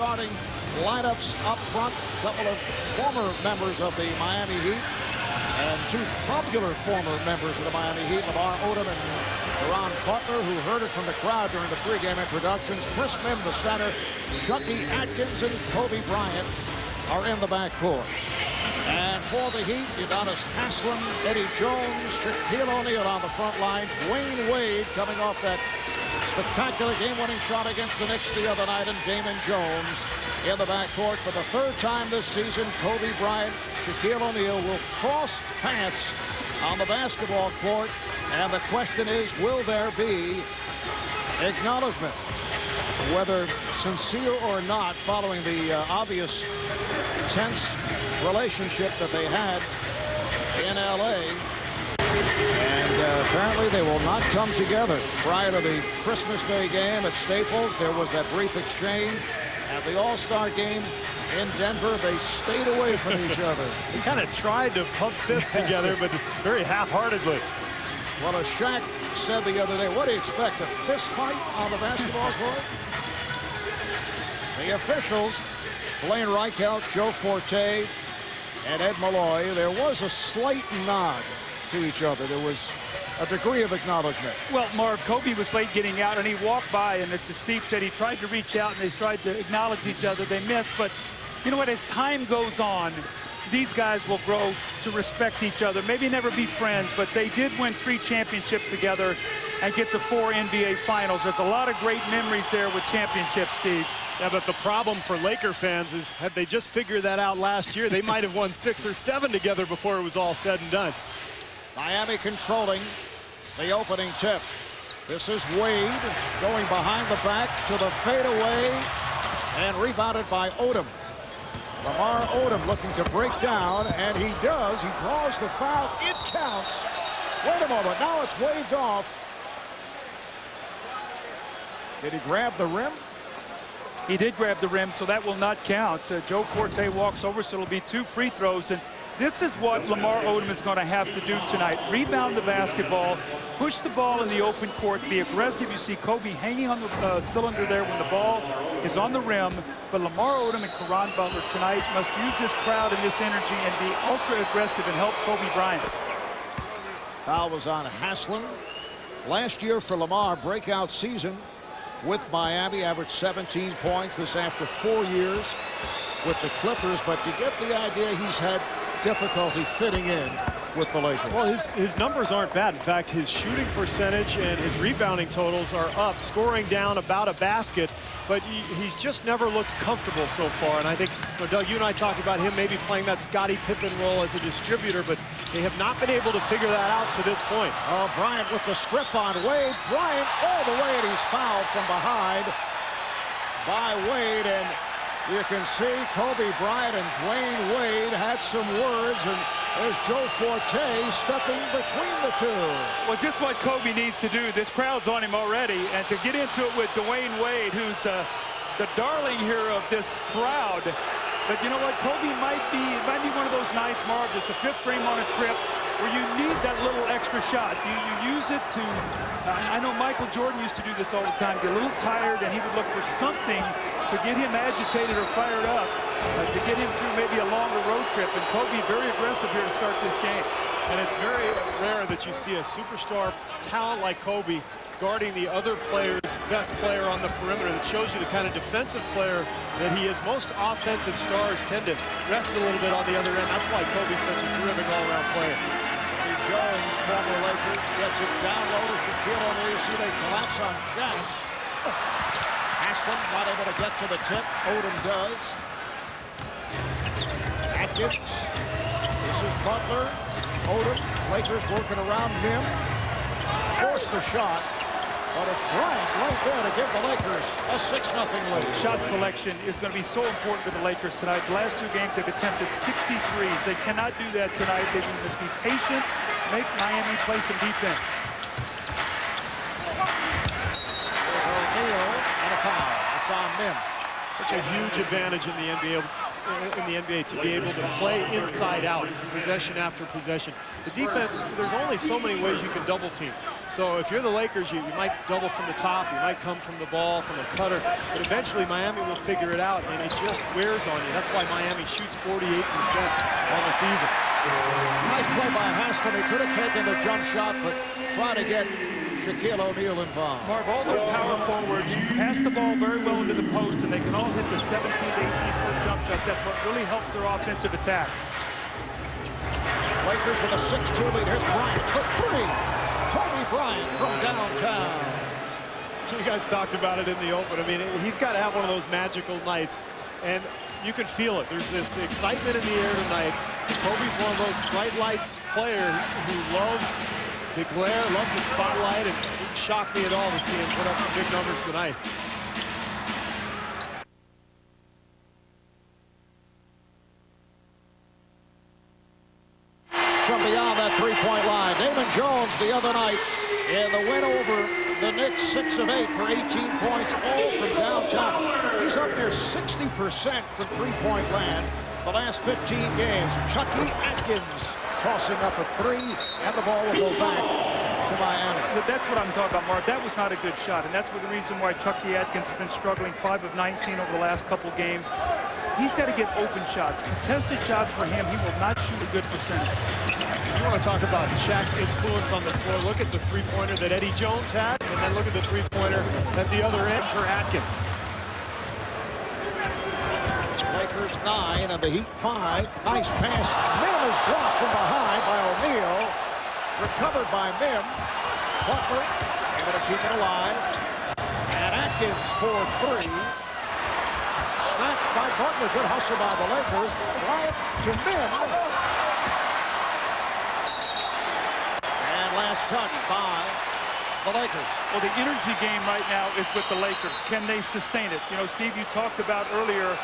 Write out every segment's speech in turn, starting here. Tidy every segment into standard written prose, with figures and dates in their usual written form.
starting lineups up front. A couple of former members of the Miami Heat and two popular former members of the Miami Heat, Lamar Odom and Ron Butler, who heard it from the crowd during the pregame introductions. Chris Mim, the center, Chucky Atkins and Kobe Bryant are in the backcourt. And for the Heat, Udonis Haslem, Eddie Jones, Shaquille O'Neal on the front line, Dwayne Wade coming off that spectacular game-winning shot against the Knicks the other night, and Damon Jones in the backcourt. For the third time this season, Kobe Bryant, Shaquille O'Neal will cross paths on the basketball court, and the question is, will there be acknowledgement, whether sincere or not, following the obvious tense relationship that they had in L.A. And apparently they will not come together. Prior to the Christmas Day game at Staples, there was that brief exchange. At the All-Star game in Denver, they stayed away from each other. They kind of tried to pump fists together, but very half-heartedly. Well, as Shaq said the other day, what do you expect, a fist fight on the basketball court? The officials, Blaine Reichelt, Joe Forte, and Ed Malloy, there was a slight nod to each other. There was a degree of acknowledgement. Well, Marv, Kobe was late getting out, and he walked by, and as Steve said, he tried to reach out, and they tried to acknowledge each other. They missed, but you know what? As time goes on, these guys will grow to respect each other. Maybe never be friends, but they did win 3 championships together and get to 4 NBA Finals. There's a lot of great memories there with championships, Steve. Yeah, but the problem for Laker fans is, had they just figured that out last year, they might have won 6 or 7 together before it was all said and done. Miami controlling the opening tip. This is Wade going behind the back to the fadeaway and rebounded by Odom. Lamar Odom looking to break down, and he does. He draws the foul. It counts. Wait a moment. Now it's waved off. Did he grab the rim? He did grab the rim, so that will not count. Joe Forte walks over, so it'll be 2 free throws. And this is what Lamar Odom is going to have to do tonight. Rebound the basketball, push the ball in the open court, be aggressive. You see Kobe hanging on the cylinder there when the ball is on the rim. But Lamar Odom and Caron Butler tonight must use this crowd and this energy and be ultra aggressive and help Kobe Bryant. Foul was on Haslem. Last year for Lamar, breakout season with Miami, averaged 17 points. This after 4 years with the Clippers, but you get the idea he's had difficulty fitting in with the Lakers. Well, his numbers aren't bad. In fact, his shooting percentage and his rebounding totals are up, scoring down about a basket, but he's just never looked comfortable so far. And I think, you know, Doug, you and I talked about him maybe playing that Scottie Pippen role as a distributor, but they have not been able to figure that out to this point. Oh, Bryant with the strip on Wade. Bryant all the way, and he's fouled from behind by Wade. And you can see Kobe Bryant and Dwayne Wade had some words, and there's Joe Forte stepping between the two. Well, just what Kobe needs to do. This crowd's on him already, and to get into it with Dwayne Wade, who's the darling here of this crowd. But you know what? Kobe might be one of those nights, Marv, it's a 5th game on a trip where you need that little extra shot. You use it to, I know Michael Jordan used to do this all the time, get a little tired, and he would look for something to get him agitated or fired up, to get him through maybe a longer road trip. And Kobe very aggressive here to start this game. And it's very rare that you see a superstar talent like Kobe guarding the other player's best player on the perimeter. That shows you the kind of defensive player that he is. Most offensive stars tend to rest a little bit on the other end. That's why Kobe's such a terrific all-around player. Eddie Jones, former Laker, gets it down low to Shaquille O'Neal. See, they collapse on Shaq. Haslem not able to get to the tip. Odom does. Atkins. This is Butler. Odom. Lakers working around him. Force the shot. But it's Bryant right there to give the Lakers a 6-0 lead. Shot selection is going to be so important for the Lakers tonight. The last 2 games they've attempted 63s. They cannot do that tonight. They must be patient, make Miami play some defense. There's O'Neal and a foul. It's on Mim. Such a huge advantage in the NBA to be able to play inside out, possession after possession. The defense, there's only so many ways you can double team. So if you're the Lakers, you might double from the top, you might come from the ball, from a cutter, but eventually Miami will figure it out, and it just wears on you. That's why Miami shoots 48% on the season. Nice play by Haslam. He could have taken the jump shot, but try to get Shaquille O'Neal involved. Marv, all those power forwards pass the ball very well into the post, and they can all hit the 17 to 18-foot jump shot. That's what really helps their offensive attack. Lakers with a 6-2 lead. Here's Bryant for three. Kobe Bryant from downtown. You guys talked about it in the open. I mean, he's got to have one of those magical nights, and you can feel it. There's this excitement in the air tonight. Kobe's one of those bright lights players who loves the glare, loves the spotlight, and it didn't shock me at all to see him put up some big numbers tonight. From beyond that three-point line, Damon Jones the other night in the win over the Knicks, 6 of 8 for 18 points, all from downtown. He's up near 60% from three-point land the last 15 games. Chucky Atkins tossing up a three, and the ball will go back to Miami. That's what I'm talking about, Mark. That was not a good shot, and that's the reason why Chucky Atkins has been struggling 5 of 19 over the last couple games. He's got to get open shots. Contested shots for him, he will not shoot a good percentage. You want to talk about Shaq's influence on the floor. Look at the three-pointer that Eddie Jones had, and then look at the three-pointer at the other end for Atkins. Lakers 9 and the Heat 5. Nice pass. Mim is blocked from behind by O'Neal. Recovered by Mim. Butler able to keep it alive. And Atkins for three. Snatched by Butler. Good hustle by the Lakers. Bryant to Mim. And last touch by the Lakers. Well, the energy game right now is with the Lakers. Can they sustain it? You know, Steve, you talked about earlier,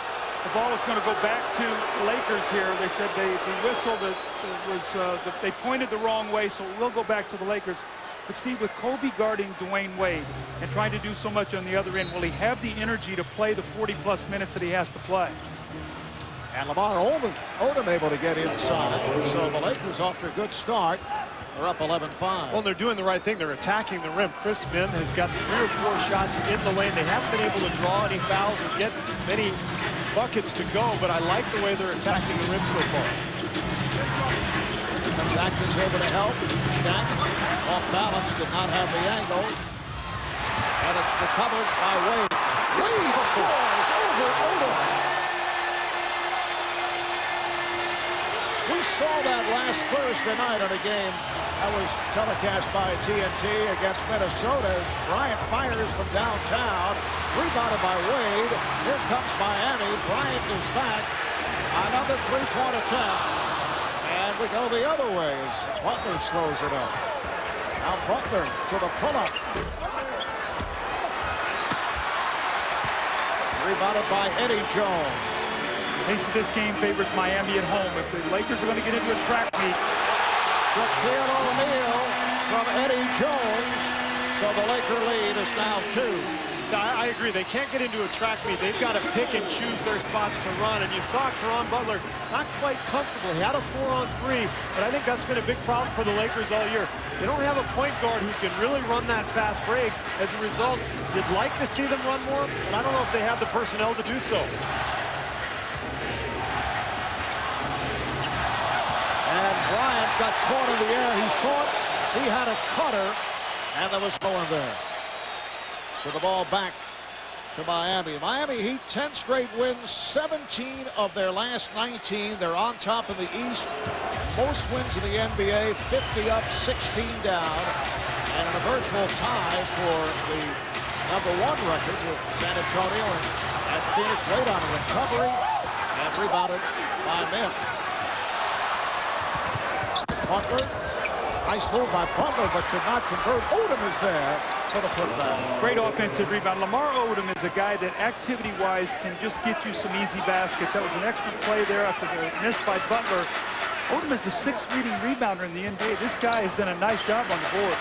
the ball is going to go back to Lakers here. They said the whistle they pointed the wrong way, so it will go back to the Lakers. But Steve, with Kobe guarding Dwayne Wade and trying to do so much on the other end, will he have the energy to play the 40-plus minutes that he has to play? And Lamar Odom able to get inside. So the Lakers off to a good start. They're up 11-5. Well, they're doing the right thing. They're attacking the rim. Chris Mim has got 3 or 4 shots in the lane. They haven't been able to draw any fouls or get many buckets to go, but I like the way they're attacking the rim so far. Atkins over to help. Shaq off balance, did not have the angle. And it's recovered by Wade. Wade scores over Odom. We saw that last Thursday night on a game that was telecast by TNT against Minnesota. Bryant fires from downtown, rebounded by Wade. Here comes Miami. Bryant is back. Another three-point attempt. And we go the other way as Butler slows it up. Now Butler to the pull-up. Rebounded by Eddie Jones. Pace of this game favors Miami at home. If the Lakers are going to get into a track meet. Shaquille O'Neal from Eddie Jones. So the Laker lead is now 2. I agree. They can't get into a track meet. They've got to pick and choose their spots to run. And you saw Caron Butler not quite comfortable. He had a 4-on-3, but I think that's been a big problem for the Lakers all year. They don't have a point guard who can really run that fast break. As a result, you'd like to see them run more, but I don't know if they have the personnel to do so. And Bryant got caught in the air. He thought he had a cutter, and there was no one there. So the ball back to Miami. Miami Heat, 10 straight wins, 17 of their last 19. They're on top in the East. Most wins in the NBA, 50 up, 16 down. And in a virtual tie for the #1 record with San Antonio and Phoenix. Late on a recovery and rebounded by Mim. Butler, nice move by Butler, but could not convert. Odom is there for the putback. Great offensive rebound. Lamar Odom is a guy that activity-wise can just get you some easy baskets. That was an extra play there after the miss by Butler. Odom is the 6th leading rebounder in the NBA. This guy has done a nice job on the board.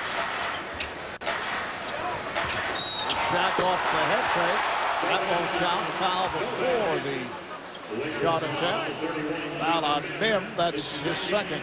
Shaq off the head fake. That won't count. Foul before the shot attempt. Foul on Mim. That's his second.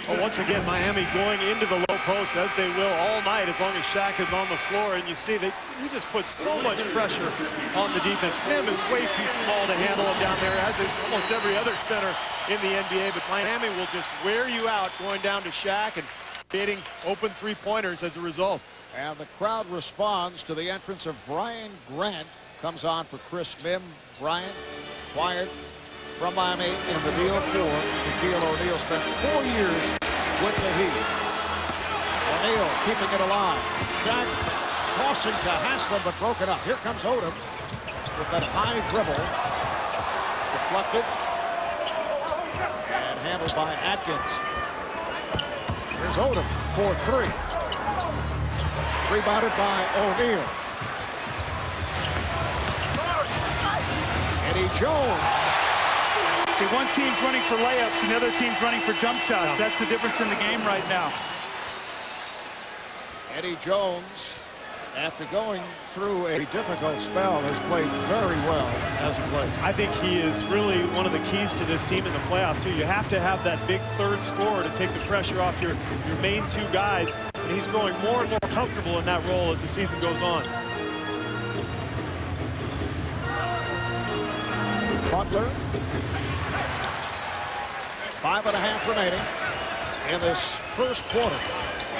Well, once again, Miami going into the low post, as they will all night, as long as Shaq is on the floor. And you see that he just puts so much pressure on the defense. Mim is way too small to handle him down there, as is almost every other center in the NBA. But Miami will just wear you out going down to Shaq and creating open three-pointers as a result. And the crowd responds to the entrance of Brian Grant. Comes on for Chris Mim. Bryant, acquired from Miami in the deal for Shaquille O'Neal. Spent 4 years with the Heat. O'Neal keeping it alive. Shaq tossing to Haslem, but broken up. Here comes Odom with that high dribble. It's deflected and handled by Atkins. Here's Odom for 3. Rebounded by O'Neal. Eddie Jones. See, one team's running for layups and the other team's running for jump shots. That's the difference in the game right now. Eddie Jones, after going through a difficult spell, has played very well as a player. I think he is really one of the keys to this team in the playoffs, too. You have to have that big third scorer to take the pressure off your main 2 guys, and he's growing more and more comfortable in that role as the season goes on. Butler. 5.5 remaining in this first quarter.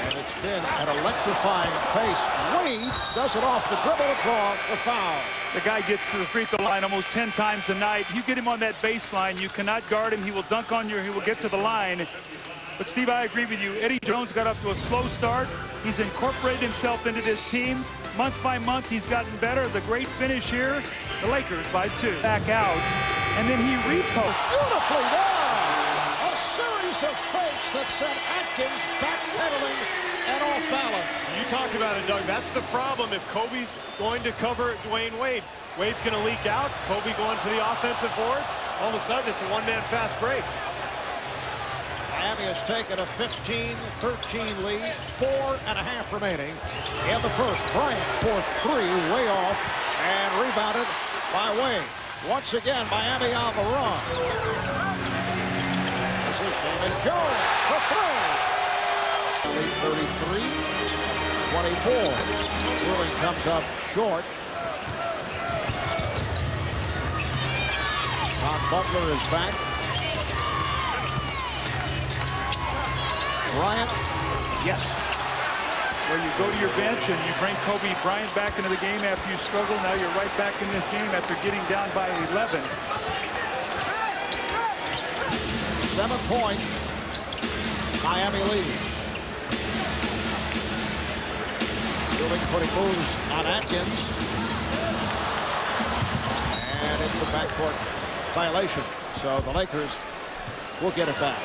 And it's been an electrifying pace. Wade does it off the dribble to draw the foul. The guy gets to the free throw line almost 10 times a night. You get him on that baseline, you cannot guard him. He will dunk on you, he will get to the line. But Steve, I agree with you. Eddie Jones got up to a slow start. He's incorporated himself into this team. Month by month, he's gotten better. The great finish here, the Lakers by 2. Back out, and then he reposed. Beautifully done! A series of fakes that sent Atkins backpedaling and off balance. You talked about it, Doug. That's the problem if Kobe's going to cover Dwayne Wade. Wade's going to leak out. Kobe going for the offensive boards. All of a sudden, it's a one-man fast break. Miami has taken a 15-13 lead. 4.5 remaining in the first. Bryant for 3, way off, and rebounded by Wade. Once again, Miami on the run. This is David Jones for 3. Leads 33-24. Ruling comes up short. Ron Butler is back. Bryant, yes. Where you go to your bench and you bring Kobe Bryant back into the game after you struggle. Now you're right back in this game after getting down by 11. 7-point Miami lead. Ruling putting moves on Atkins. And it's a backcourt violation. So the Lakers will get it back.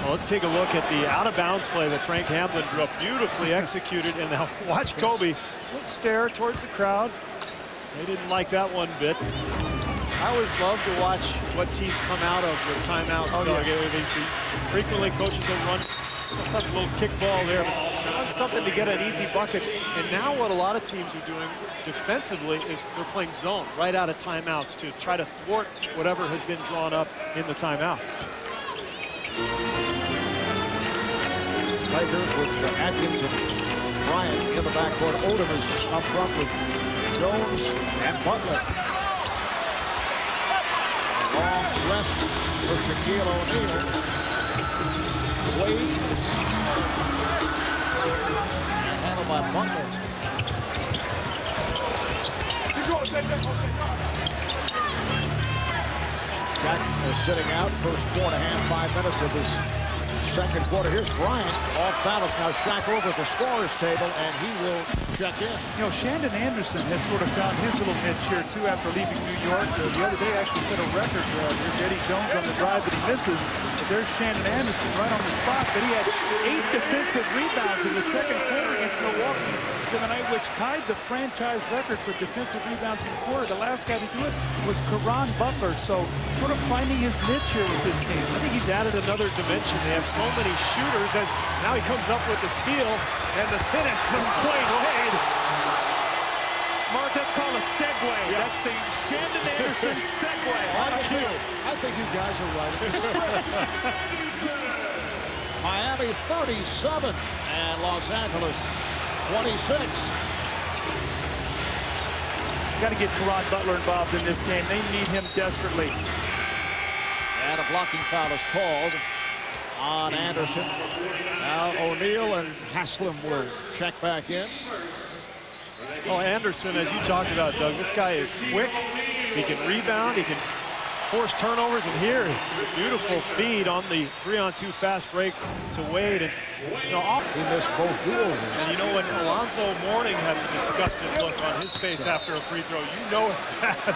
Well, let's take a look at the out-of-bounds play that Frank Hamlin drew up, beautifully executed. And now watch Kobe. He'll stare towards the crowd. They didn't like that one bit. I always love to watch what teams come out of with timeouts. Frequently, coaches will run a little kickball there, but run something to get an easy bucket. And now what a lot of teams are doing defensively is they're playing zone right out of timeouts to try to thwart whatever has been drawn up in the timeout. Lakers with Atkins and Bryant in the backcourt. Odom is up front with Jones and Butler. Long rest for Shaquille O'Neal. Wade. And handled by Butler. Shaq is sitting out first 4.5 minutes of this second quarter. Here's Bryant off balance. Now Shaq over at the scorer's table, and he will check in. You know, Shandon Anderson has sort of found his little niche here, too, after leaving New York. The other day actually set a record. Here's Eddie Jones on the drive that he misses. But there's Shandon Anderson right on the spot. But he had 8 defensive rebounds in the second quarter against Milwaukee tonight, which tied the franchise record for defensive rebounds in the quarter. The last guy to do it was Caron Butler. So sort of finding his niche here with this team. I think he's added another dimension. They have so many shooters as now he comes up with the steal and the finish from Dwayne Wade. Mark, that's called a segue. Yeah. That's the Shandon Anderson segue. I think you guys are right. Miami 37 and Los Angeles 26. Got to get Caron Butler involved in this game. They need him desperately. And a blocking foul is called on Anderson. Now O'Neal and Haslam will check back in. Well, Anderson, as you talked about, Doug, this guy is quick. He can rebound. He can force turnovers. And here, beautiful feed on the 3-on-2 fast break to Wade. And he missed both duels. And you know, when Alonzo Mourning has a disgusted look on his face after a free throw, you know it's bad.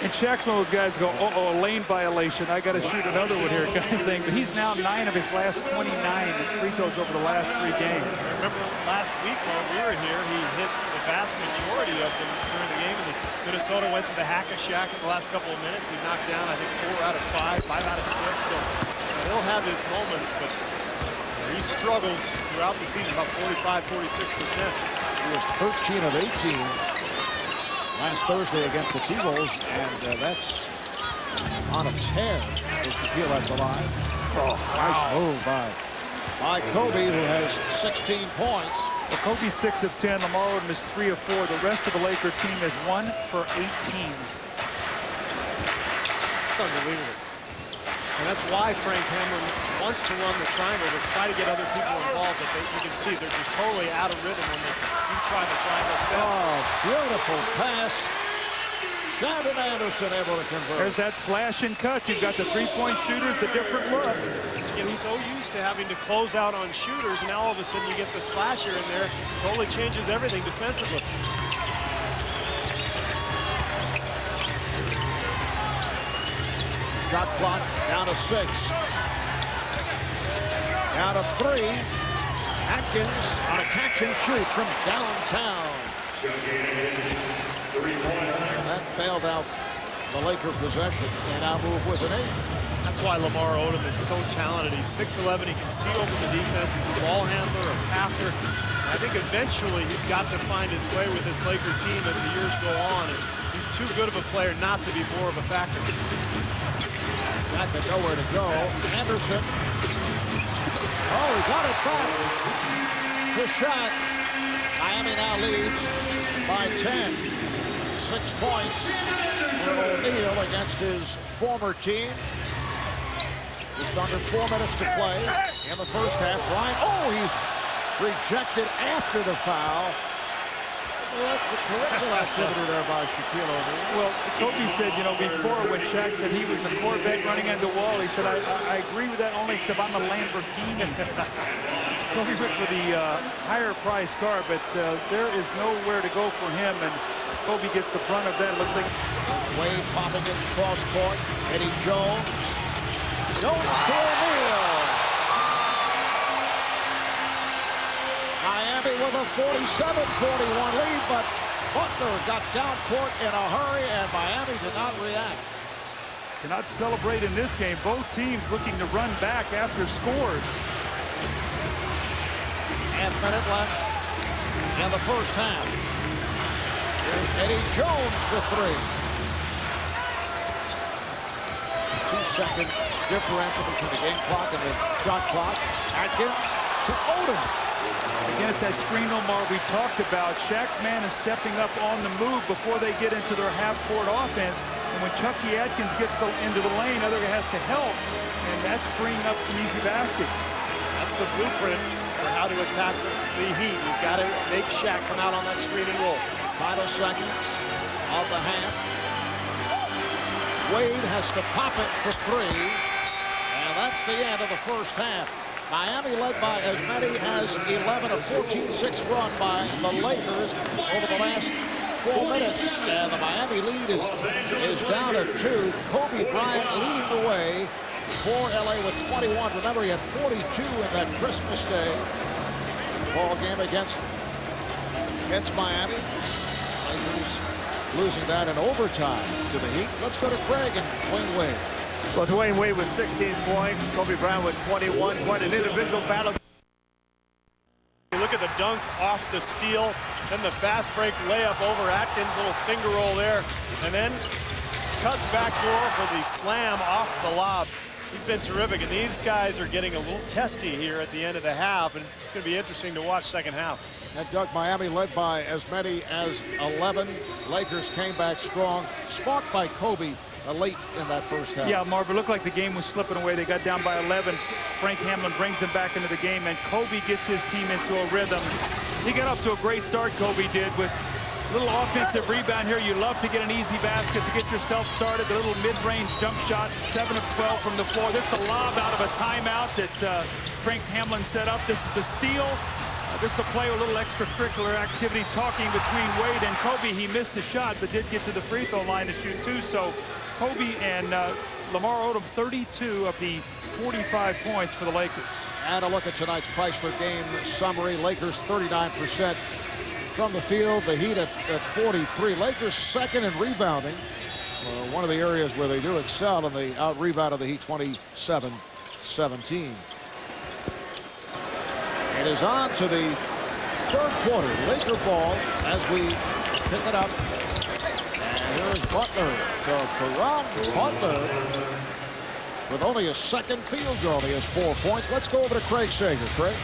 And Shaq's one of those guys go, uh-oh, a lane violation. I got to shoot another one here kind of thing. But he's now 9 of his last 29 free throws over the last 3 games. I remember last week when we were here, he hit the vast majority of them during the game. And Minnesota went to the hack-a-shack in the last couple of minutes. He knocked down, I think, 4 out of 5, 5 out of 6. So he'll have his moments, but he struggles throughout the season, about 45, 46%. He was 13 of 18. Last Thursday against the T-Wolves, and that's on a tear for Shaquille at the line. Oh, nice move by Kobe, who has 16 points. Well, Kobe's 6 of 10. Lamar Odom is 3 of 4. The rest of the Laker team is 1 for 18. It's unbelievable. And that's why Frank Hamlin wants to run the triangle to try to get other people involved. But you can see they're just totally out of rhythm when they try the triangle sets. Oh, beautiful pass. Shandon Anderson able to convert. There's that slash and cut. You've got the three-point shooters, the different look. You get so used to having to close out on shooters, and now all of a sudden you get the slasher in there. Totally changes everything defensively. Shot clock down to 6. Down to 3. Atkins on a catch and shoot from downtown. That bailed out the Laker possession. They now move with an 8. That's why Lamar Odom is so talented. He's 6'11". He can see over the defense. He's a ball handler, a passer. I think eventually he's got to find his way with this Laker team as the years go on. And he's too good of a player not to be more of a factor. Got to nowhere to go. Anderson. Oh, he got it back to Shaq. Miami now leads by 10. 6 points for O'Neal against his former team. Just under 4 minutes to play in the first half. Bryant, oh, he's rejected after the foul. Well, that's the correctional activity there by Shaquille O'Neal. Well, Kobe said, you know, before when Shaq said he was the Corvette running into the wall, he said, I agree with that only except I'm a Lamborghini. Kobe went for the higher price car, but there is nowhere to go for him, and Kobe gets the brunt of that. It looks like Wade popping it cross court. Eddie Jones. Jones to O'Neal. Miami with a 47-41 lead, but Butler got down court in a hurry, and Miami did not react. cannot celebrate in this game. Both teams looking to run back after scores. Half-minute left in the first half. Here's Eddie Jones for 3. 2-second differential between the game clock and the shot clock. Atkins to Odom. Again, it's that screen, Omar, we talked about. Shaq's man is stepping up on the move before they get into their half-court offense. And when Chucky Atkins gets into the lane, other guy has to help, and that's freeing up some easy baskets. That's the blueprint for how to attack the Heat. You've got to make Shaq come out on that screen and roll. Final seconds of the half. Wade has to pop it for 3. And that's the end of the first half. Miami led by as many as 11, a 14-6 run by the Lakers over the last 4 minutes. And the Miami lead is down to 2. Kobe Bryant leading the way for LA with 21. Remember, he had 42 in that Christmas Day ball game against Miami. Lakers losing that in overtime to the Heat. Let's go to Craig and Dwayne Wade. Well, Dwayne Wade with 16 points, Kobe Bryant with 21. Quite an individual battle. You look Look at the dunk off the steal, then the fast break layup over Atkins, little finger roll there, and then cuts back door for the slam off the lob. He's been terrific, and these guys are getting a little testy here at the end of the half, and it's going to be interesting to watch second half. And Doug, Miami led by as many as 11. Lakers came back strong, sparked by Kobe late in that first half. Yeah, Marv, it looked like the game was slipping away. They got down by 11. Frank Hamlin brings them back into the game, and Kobe gets his team into a rhythm. He got off to a great start, Kobe did, with a little offensive rebound here. You love to get an easy basket to get yourself started. The little mid-range jump shot, 7 of 12 from the floor. This is a lob out of a timeout that Frank Hamlin set up. This is the steal. This is a play with a little extracurricular activity talking between Wade and Kobe. He missed a shot, but did get to the free throw line to shoot 2. So Kobe and Lamar Odom, 32 of the 45 points for the Lakers. And a look at tonight's Chrysler game summary. Lakers 39% from the field. The Heat at 43. Lakers second in rebounding. One of the areas where they do excel, and they out-rebounded the Heat 27-17. It is on to the third quarter. Laker ball as we pick it up. And here's Butler. So Caron Butler, with only a second field goal, he has 4 points. Let's go over to Craig Sager. Craig?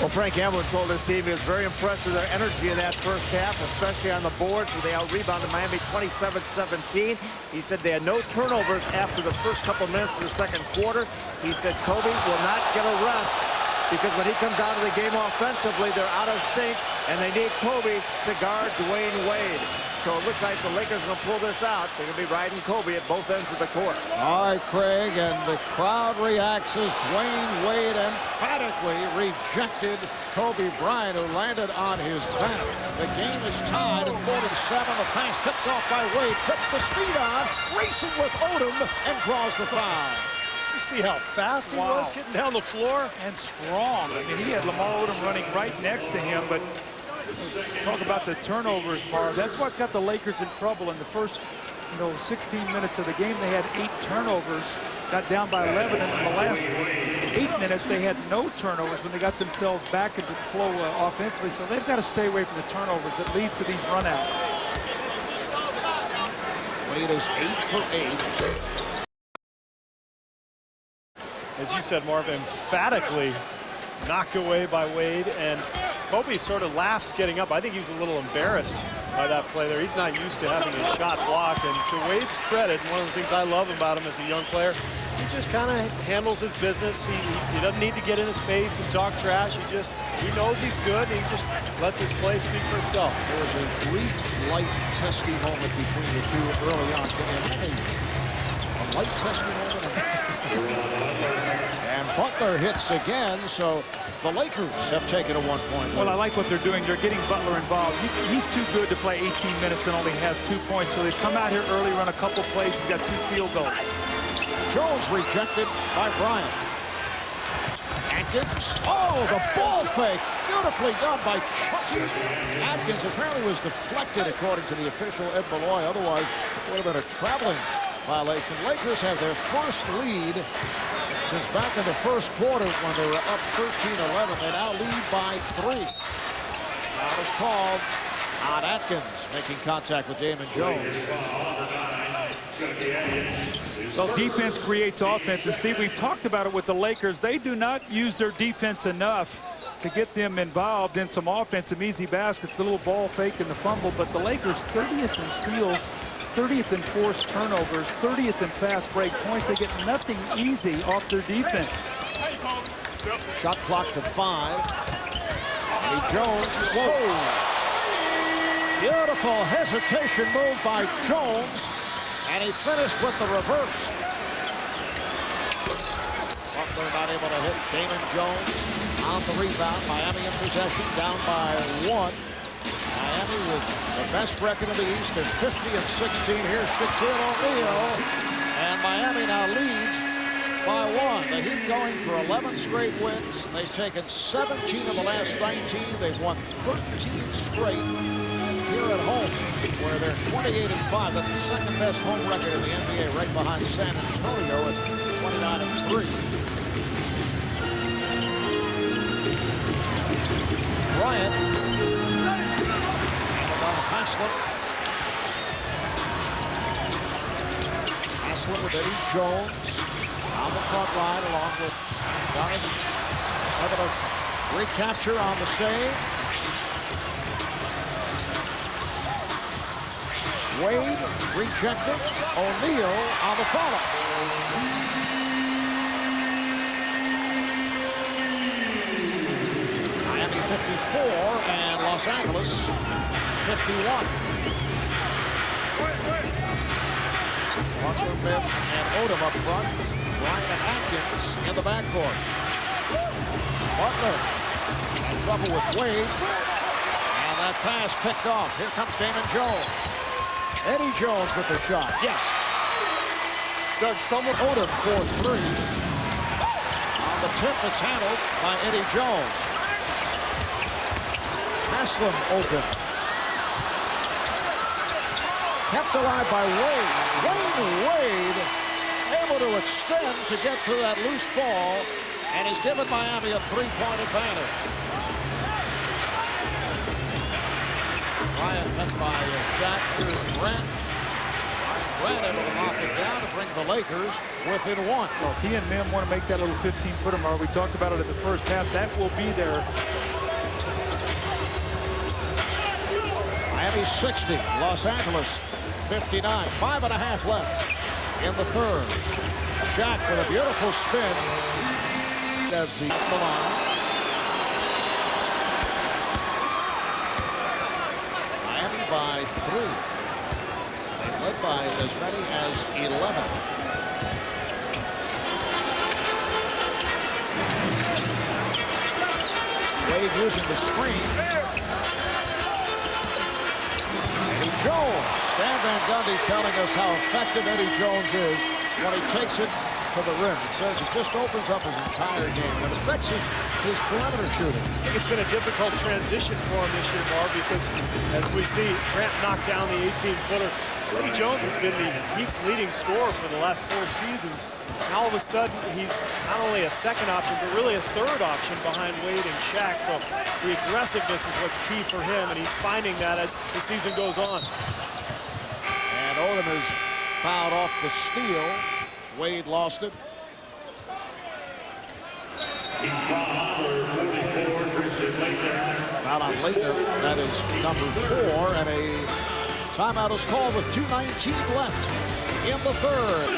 Well, Frank Hamlin told his team he was very impressed with their energy in that first half, especially on the boards where they out-rebounded Miami 27-17. He said they had no turnovers after the first couple minutes of the second quarter. He said Kobe will not get a rest, because when he comes out of the game offensively, they're out of sync, and they need Kobe to guard Dwayne Wade. So it looks like the Lakers are going to pull this out. They're going to be riding Kobe at both ends of the court. All right, Craig, and the crowd reacts as Dwayne Wade emphatically rejected Kobe Bryant, who landed on his back. The game is tied at 47. The pass picked off by Wade, puts the speed on, racing with Odom, and draws the foul. You see how fast he was getting down the floor? And strong. I mean, he had Lamar Odom running right next to him, but talk about the turnovers, Marv. That's what got the Lakers in trouble in the first, 16 minutes of the game. They had 8 turnovers, got down by 11, and in the last 8 minutes, they had no turnovers when they got themselves back into the flow offensively. So they've got to stay away from the turnovers that leads to these runouts. Wade is 8 for 8. As you said, Marv, emphatically knocked away by Wade, and Kobe sort of laughs getting up. I think he was a little embarrassed by that play there. He's not used to having his shot blocked, and to Wade's credit, one of the things I love about him as a young player, he just kind of handles his business. He doesn't need to get in his face and talk trash. He knows he's good, and he just lets his play speak for itself. There was a brief, light, testy moment between the two early on. A light, testy moment. And Butler hits again, so the Lakers have taken a 1-point lead. Well, I like what they're doing. They're getting Butler involved. He's too good to play 18 minutes and only have 2 points. So they've come out here early, run a couple plays. He's got 2 field goals. Jones rejected by Bryant. Atkins. Oh, the ball fake. Beautifully done by Chucky. Atkins apparently was deflected, according to the official Ed Malloy. Otherwise, it would have been a traveling violation. Lakers have their first lead since back in the first quarter when they were up 13-11. They now lead by 3. Foul is called on Atkins, making contact with Damon Jones. Well, defense creates offense. And Steve, we've talked about it with the Lakers. They do not use their defense enough to get them involved in some offense, some easy baskets, the little ball fake and the fumble. But the Lakers 30th in steals, 30th in forced turnovers, 30th in fast break points. They get nothing easy off their defense. Shot clock to 5. Jones. Whoa. Beautiful hesitation move by Jones. And he finished with the reverse. Butler not able to hit Damon Jones on the rebound. Miami in possession, down by 1. Miami with the best record in the East. They're 50-16. Here's Shaquille O'Neal. And Miami now leads by 1. The Heat going for 11 straight wins. They've taken 17 of the last 19. They've won 13 straight here at home, where they're 28-5. That's the second best home record in the NBA, right behind San Antonio at 29-3. Bryant. Haslett. Haslett with Eddie Jones on the front line along with Giannis. Able to recapture on the save. Wade rejected. O'Neal on the follow. Miami 54 and Los Angeles 51. Butler, Bibb, and Odom up front. Bryant and Atkins in the backcourt. Butler in trouble with Wade. And that pass picked off. Here comes Damon Jones. Eddie Jones with the shot. Yes. Doug Summer. Odom for three. On the tip, it's handled by Eddie Jones. Haslam open. Kept alive by Wade. Dwayne Wade able to extend to get to that loose ball, and he's given Miami a three-point advantage. Bryant met by Shaq. Here's Grant. Grant able to knock it down to bring the Lakers within one. Well, he and Mim want to make that little 15-footer mark. We talked about it in the first half. That will be there. Miami 60, Los Angeles 59. 5.5 left in the third. Shaq with a beautiful spin as the line. Miami by 3. They led by as many as 11. Wade using the screen. Eddie Jones. Dan Van Gundy telling us how effective Eddie Jones is when he takes it to the rim. He says it just opens up his entire game and affects his perimeter shooting. I think it's been a difficult transition for him this year, Marv, because as we see, Grant knocked down the 18-footer. Eddie Jones has been the Heat's leading scorer for the last 4 seasons. And all of a sudden, he's not only a second option, but really a third option behind Wade and Shaq. So the aggressiveness is what's key for him, and he's finding that as the season goes on. And Odom is fouled off the steal. Wade lost it. Foul on Leitner. That is number 4, and a timeout is called with 2:19 left in the third.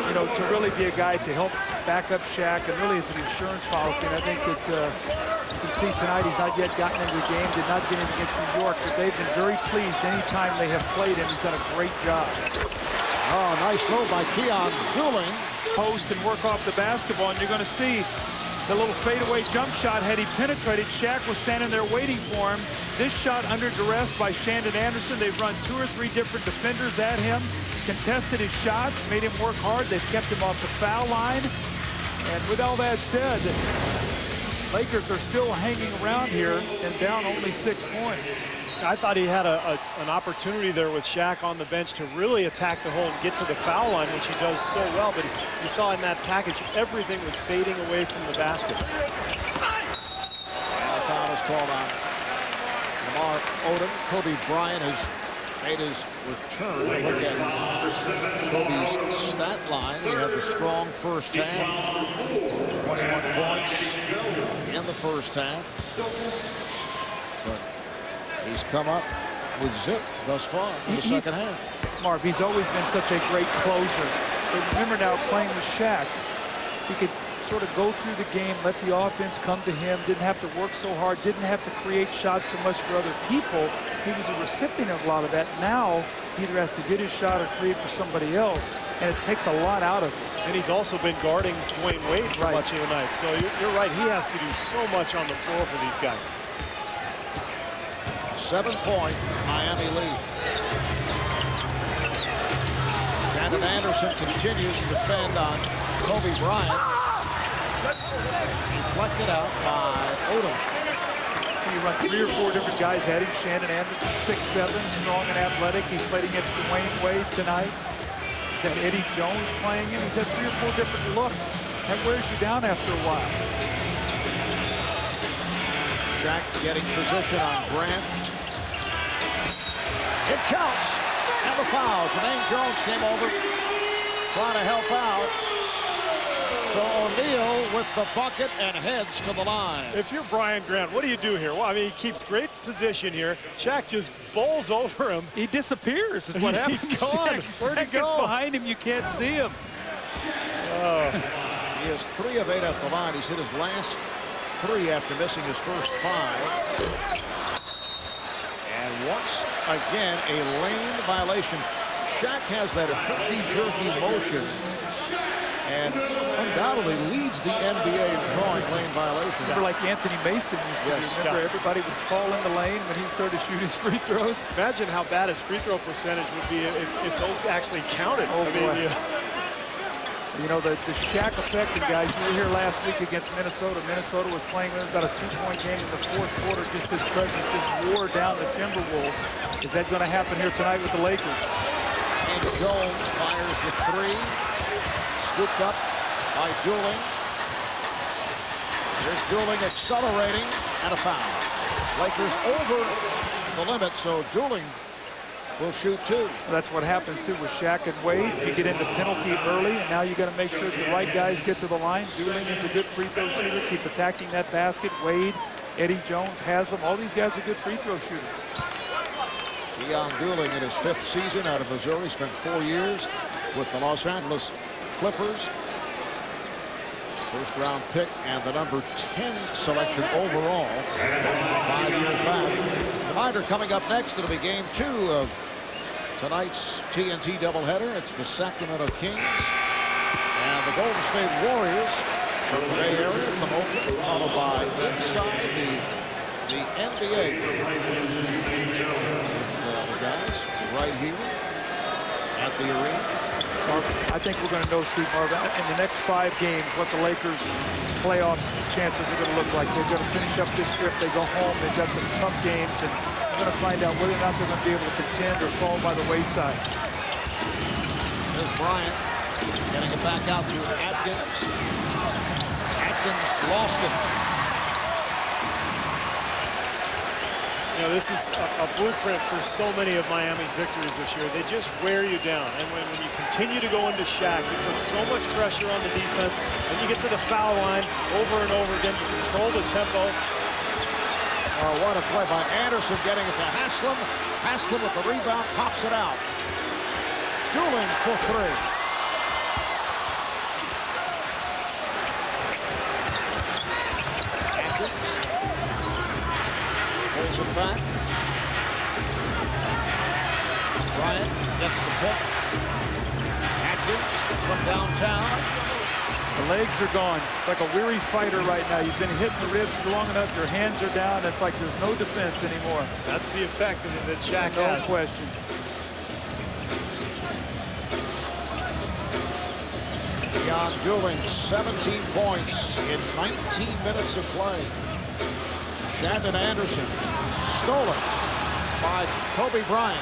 You know, to really be a guy to help back up Shaq, and really as an insurance policy. And I think that you can see tonight he's not yet gotten into the game, did not get in against New York, but they've been very pleased anytime they have played him. He's done a great job. Oh, nice throw by Keon Dooling. Post and work off the basketball, and you're going to see the little fadeaway jump shot. Had he penetrated, Shaq was standing there waiting for him. This shot under duress by Shandon Anderson. They've run 2 or 3 different defenders at him, contested his shots, made him work hard. They've kept him off the foul line. And with all that said, Lakers are still hanging around here and down only 6 points. I thought he had an opportunity there with Shaq on the bench to really attack the hole and get to the foul line, which he does so well. But you saw in that package, everything was fading away from the basket. And the foul is called on Lamar Odom. Kobe Bryant has made his return. Look at Kobe's stat line. He had the strong first half. 21 points in the first half. But he's come up with zip thus far in the second half. Marv, he's always been such a great closer. But remember now, playing with Shaq, he could sort of go through the game, let the offense come to him, didn't have to work so hard, didn't have to create shots so much for other people. He was a recipient of a lot of that. Now, he either has to get his shot or create for somebody else, and it takes a lot out of him. And he's also been guarding Dwayne Wade for much of the night. So you're right, he has to do so much on the floor for these guys. 7-point Miami lead. Shandon Anderson continues to defend on Kobe Bryant. Deflected out by Odom. You run 3 or 4 different guys at him. Shandon Anderson, 6'7", strong and athletic. He's played against Dwayne Wade tonight. He's had Eddie Jones playing him. He's had 3 or 4 different looks. That wears you down after a while. Shaq getting position on Grant. It counts. And the foul. Jermaine Jones came over trying to help out. So O'Neal with the bucket and heads to the line. If you're Brian Grant, what do you do here? Well, I mean, he keeps great position here. Shaq just bowls over him. He disappears is what happens. He's gone. Where'd he go? Gets behind him, you can't see him. He is 3 of 8 at the line. He's hit his last 3 after missing his first 5. And once again, a lane violation. Shaq has that herky-jerky motion and undoubtedly leads the NBA in drawing lane violations. Remember like Anthony Mason used to do. Remember everybody would fall in the lane when he started to shoot his free throws? Imagine how bad his free throw percentage would be if those actually counted. Oh, I mean, boy. You know, the Shaq affected guys. You were here last week against Minnesota. Minnesota was playing about a 2-point game in the 4th quarter. Just his presence just wore down the Timberwolves. Is that going to happen here tonight with the Lakers? And Jones fires the 3. Scooped up by Dooling. Here's Dooling accelerating and a foul. Lakers over the limit, so Dooling will shoot 2. That's what happens too with Shaq and Wade. You get into penalty early, and now you got to make sure the right guys get to the line. Dooling is a good free throw shooter. Keep attacking that basket. Wade, Eddie Jones has them. All these guys are good free throw shooters. Keon Dooling in his 5th season out of Missouri, spent 4 years with the Los Angeles Clippers. First round pick and the number 10 selection overall 5 years back. Reminder coming up next, it'll be game 2 of tonight's TNT doubleheader. It's the Sacramento Kings and the Golden State Warriors from the Bay Area from Oakland, followed by inside the NBA. The guys right here at the arena. I think we're going to know, Steve Marvin, in the next 5 games what the Lakers' playoff chances are going to look like. They're going to finish up this trip. They go home. They've got some tough games, and we're going to find out whether or not they're going to be able to contend or fall by the wayside. There's Bryant getting it back out to Atkins. Atkins lost it. You know, this is a blueprint for so many of Miami's victories this year. They just wear you down. And when you continue to go into Shaq, you put so much pressure on the defense. And you get to the foul line over and over again. You control the tempo. What a play by Anderson getting it to Haslam. Haslam with the rebound, pops it out. Dooling for 3. Atkins pulls it back. Bryant gets the pick. Atkins from downtown. The legs are gone. It's like a weary fighter right now. You've been hitting the ribs long enough. Your hands are down. It's like there's no defense anymore. That's the effect that Shaq No has. question. Keon Dooling, 17 points in 19 minutes of play. Shandon Anderson, stolen by Kobe Bryant.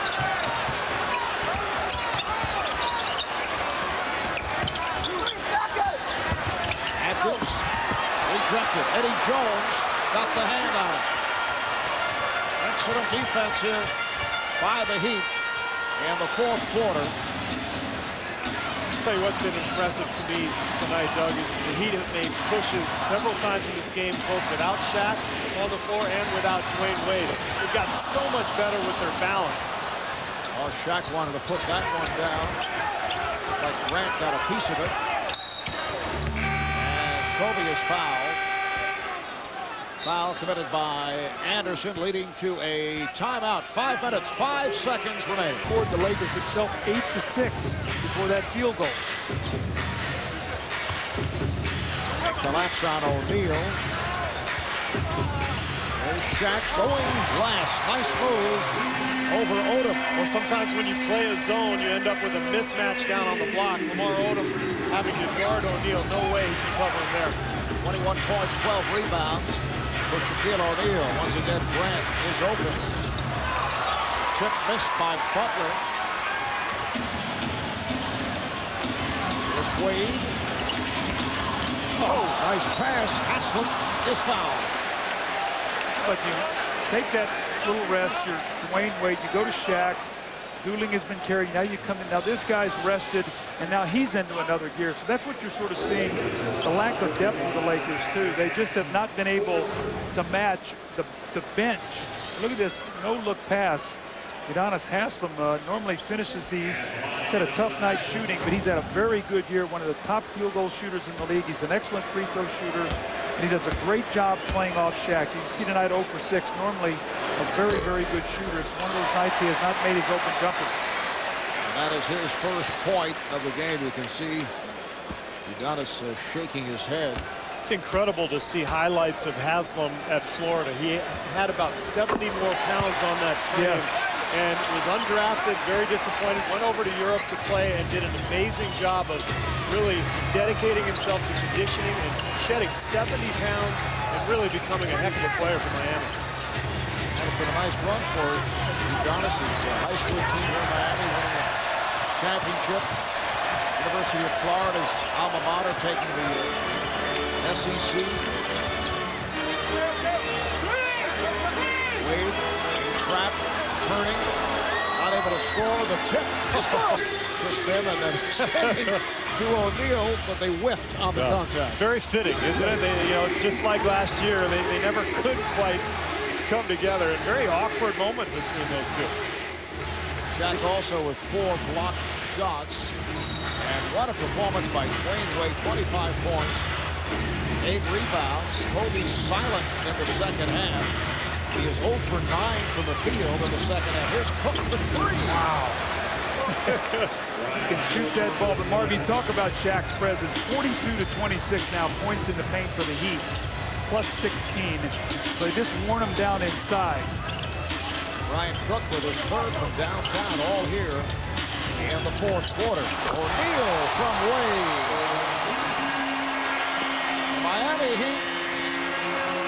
Atkins, rejected. Eddie Jones got the hand on it. Excellent defense here by the Heat in the 4th quarter. I'll tell you what's been impressive to me tonight, Doug, is the Heat have made pushes several times in this game, both without Shaq on the floor and without Dwayne Wade. They've gotten so much better with their balance. Oh, Shaq wanted to put that one down, but Grant got a piece of it. And Kobe is fouled. Foul committed by Anderson, leading to a timeout. 5 minutes, 5 seconds remaining. Scored the Lakers itself 8-6 before that field goal. Collapse on O'Neal. There's Shaq going glass. Nice move over Odom. Well, sometimes when you play a zone, you end up with a mismatch down on the block. Lamar Odom having to guard O'Neal. No way he can cover him there. 21 points, 12 rebounds for Shaquille O'Neal. Once again, Grant is open. Tip missed by Butler. Here's Wade. Oh, nice pass. Haslam is fouled. like you take that little rest, you're Dwayne Wade, you go to Shaq, Dooling has been carried, now you come in, now this guy's rested, and now he's into another gear. So that's what you're sort of seeing, the lack of depth of the Lakers too. They just have not been able to match the bench. Look at this no-look pass. Udonis Haslem normally finishes these. He's had a tough night shooting, but he's had a very good year, one of the top field goal shooters in the league. He's an excellent free throw shooter, and he does a great job playing off Shaq. You can see tonight 0 for 6, normally a very, very good shooter. It's one of those nights he has not made his open jumper. And that is his first point of the game. You can see Udonis shaking his head. It's incredible to see highlights of Haslem at Florida. He had about 70 more pounds on that frame. Yes. And was undrafted, very disappointed, went over to Europe to play and did an amazing job of really dedicating himself to conditioning and shedding 70 pounds and really becoming a heck of a player for Miami. It's been a nice run for Udonis' high school team here in Miami, winning the championship. University of Florida's alma mater taking the SEC. Wade, trapped, turning, not able to score. The tip, just them and then extending to O'Neal, but they whiffed on the contact. Very fitting, isn't it? They, you know, just like last year, they never could quite come together. A very awkward moment between those two. Shaq also with 4 blocked shots. And what a performance by Dwayne Wade, 25 points, 8 rebounds. Kobe's silent in the second half. He is 0 for 9 from the field in the second half. Here's Cook for 3. Wow. He can shoot that ball, but Marvin, talk about Shaq's presence. 42-26 now, points in the paint for the Heat, plus 16. So they just worn him down inside. Ryan Cook with his third from downtown, all here in the fourth quarter. O'Neal from Wade. Miami Heat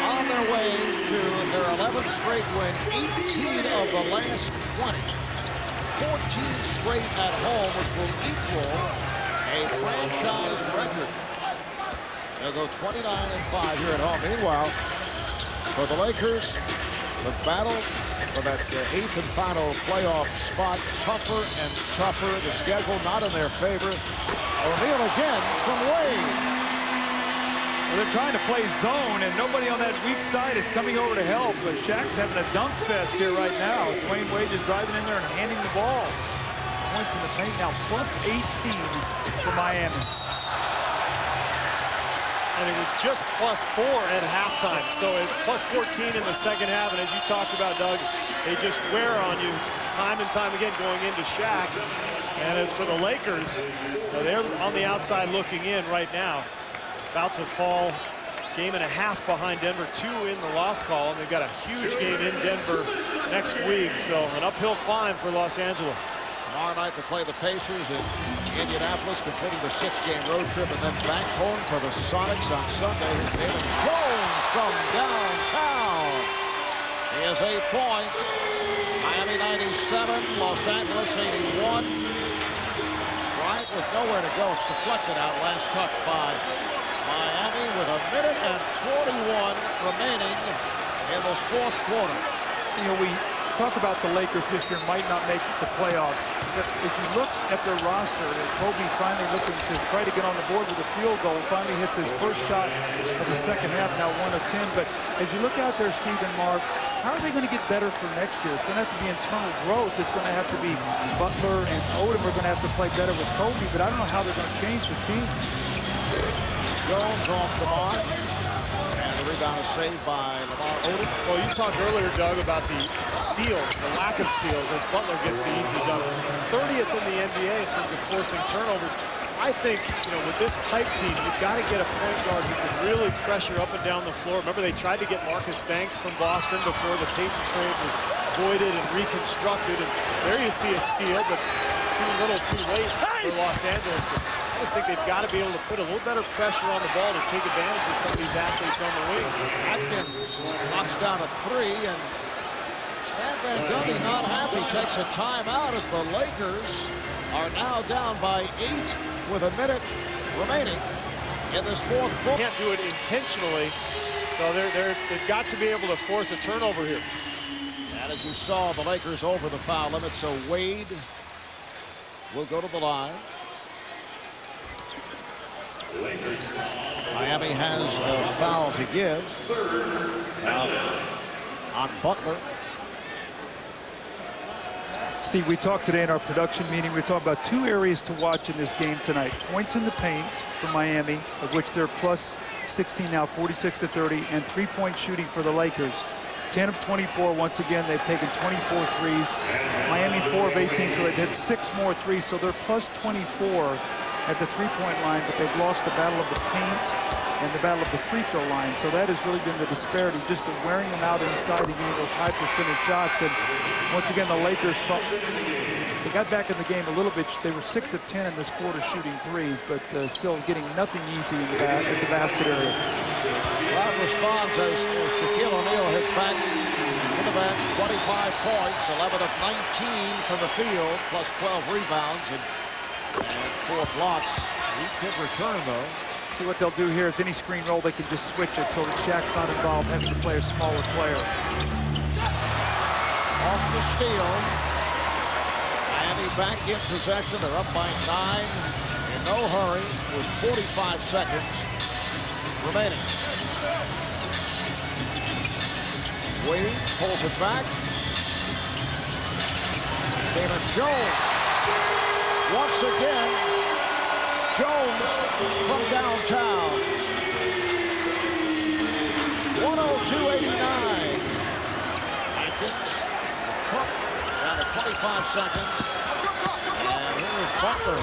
on their way to their 11th straight win, 18 of the last 20. 14 straight at home, which will equal a franchise record. They'll go 29-5 here at home. Meanwhile, for the Lakers, the battle for that 8th and final playoff spot, tougher and tougher. The schedule not in their favor. O'Neal again from Wade. Well, they're trying to play zone, and nobody on that weak side is coming over to help. But Shaq's having a dunk fest here right now. Dwayne Wade is driving in there and handing the ball. Points in the paint now, plus 18 for Miami. And it was just plus 4 at halftime. So it's plus 14 in the second half. And as you talked about, Doug, they just wear on you time and time again going into Shaq. And as for the Lakers, they're on the outside looking in right now. About to fall game and a half behind Denver, 2 in the loss column. They've got a huge game in Denver next week, so an uphill climb for Los Angeles. Tomorrow night to play the Pacers in Indianapolis, completing the 6-game road trip, and then back home for the Sonics on Sunday. David Jones from downtown. He has 8 points. Miami 97, Los Angeles 81. Bryant with nowhere to go. It's deflected out. Last touch by Miami with 1:41 remaining in this fourth quarter. You know, we talk about the Lakers this year might not make the playoffs. But if you look at their roster, Kobe finally looking to try to get on the board with a field goal, finally hits his first shot of the second half, now 1 of 10. But as you look out there, Steve and Mark, how are they going to get better for next year? It's going to have to be internal growth. It's going to have to be Butler and Odom are going to have to play better with Kobe, but I don't know how they're going to change the team. Jones off the mark. And the rebound is saved by Lamar Odom. Well, you talked earlier, Doug, about the steals, the lack of steals, as Butler gets the easy dunk. 30th in the NBA in terms of forcing turnovers. I think, you know, with this type team, you've got to get a point guard who can really pressure up and down the floor. Remember, they tried to get Marcus Banks from Boston before the Payton trade was voided and reconstructed. And there you see a steal, but too little too late for Los Angeles. But I just think they've got to be able to put a little better pressure on the ball to take advantage of some of these athletes on the wings. Atkins knocks down a 3, and Stan Van Gundy not happy. Takes a timeout as the Lakers are now down by 8 with a minute remaining in this fourth quarter. Can't do it intentionally, so So they've got to be able to force a turnover here. And as you saw, the Lakers over the foul limit, so Wade will go to the line. Miami has a foul to give on Butler. Steve, we talked today in our production meeting, we talked about 2 areas to watch in this game tonight. Points in the paint for Miami, of which they're plus 16 now, 46-30, and 3-point shooting for the Lakers. 10 of 24. Once again, they've taken 24 threes. Miami 4 of 18, so they've hit 6 more threes, so they're plus 24 at the 3-point line, but they've lost the battle of the paint and the battle of the free throw line. So that has really been the disparity, just the wearing them out inside and getting those high percentage shots. And once again, the Lakers, they got back in the game a little bit. They were 6 of 10 in this quarter shooting threes, but still getting nothing easy in at the basket area. Crowd responds as Shaquille O'Neal hits back to the bench. 25 points, 11 of 19 from the field, plus 12 rebounds and 4 blocks. He could return, though. See what they'll do here is any screen roll, they can just switch it so that Shaq's not involved having to play a smaller player. Off the steal. Miami back in possession. They're up by 9 in no hurry with 45 seconds remaining. Wade pulls it back. David Jones. Once again, Jones from downtown. 102.89. Jenkins, Cook, down to 25 seconds. And here is Butler.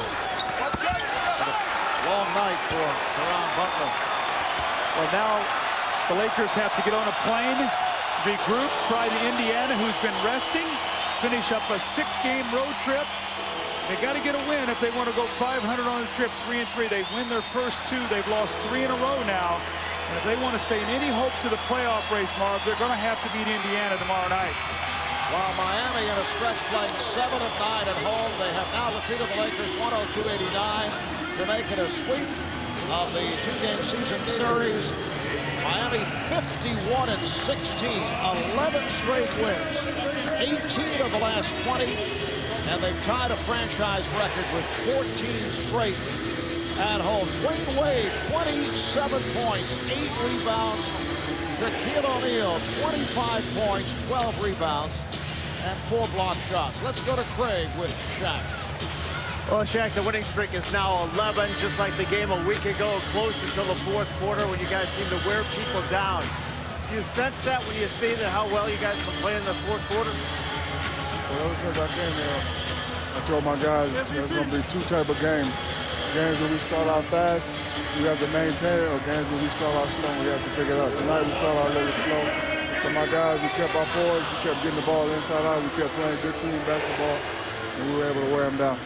Long night for Caron Butler. Well, now the Lakers have to get on a plane, regroup, fly to Indiana, who's been resting, finish up a 6-game road trip. They got to get a win if they want to go 500 on the trip, 3-3. They win their first 2. They've lost 3 in a row now. And if they want to stay in any hopes of the playoff race, Marv, they're going to have to beat Indiana tomorrow night. While Miami in a stretch playing 7 of 9 at home, they have now defeated the Lakers 102-89 to make it a sweep of the 2-game season series. Miami 51-16, 11 straight wins, 18 of the last 20. And they've tied a franchise record with 14 straight at home. Dwayne Wade, 27 points, 8 rebounds. Shaquille O'Neal, 25 points, 12 rebounds, and 4 block shots. Let's go to Craig with Shaq. Well, Shaq, the winning streak is now 11, just like the game a week ago, close until the 4th quarter when you guys seem to wear people down. Do you sense that when you see that how well you guys can play in the 4th quarter? Well, ever since I came here, I told my guys there's going to be 2 type of games. Games where we start out fast, we have to maintain it, or games where we start out slow, we have to pick it up. Tonight we start out a little slow. So my guys, we kept our forwards, we kept getting the ball inside out, we kept playing good team basketball, and we were able to wear them down.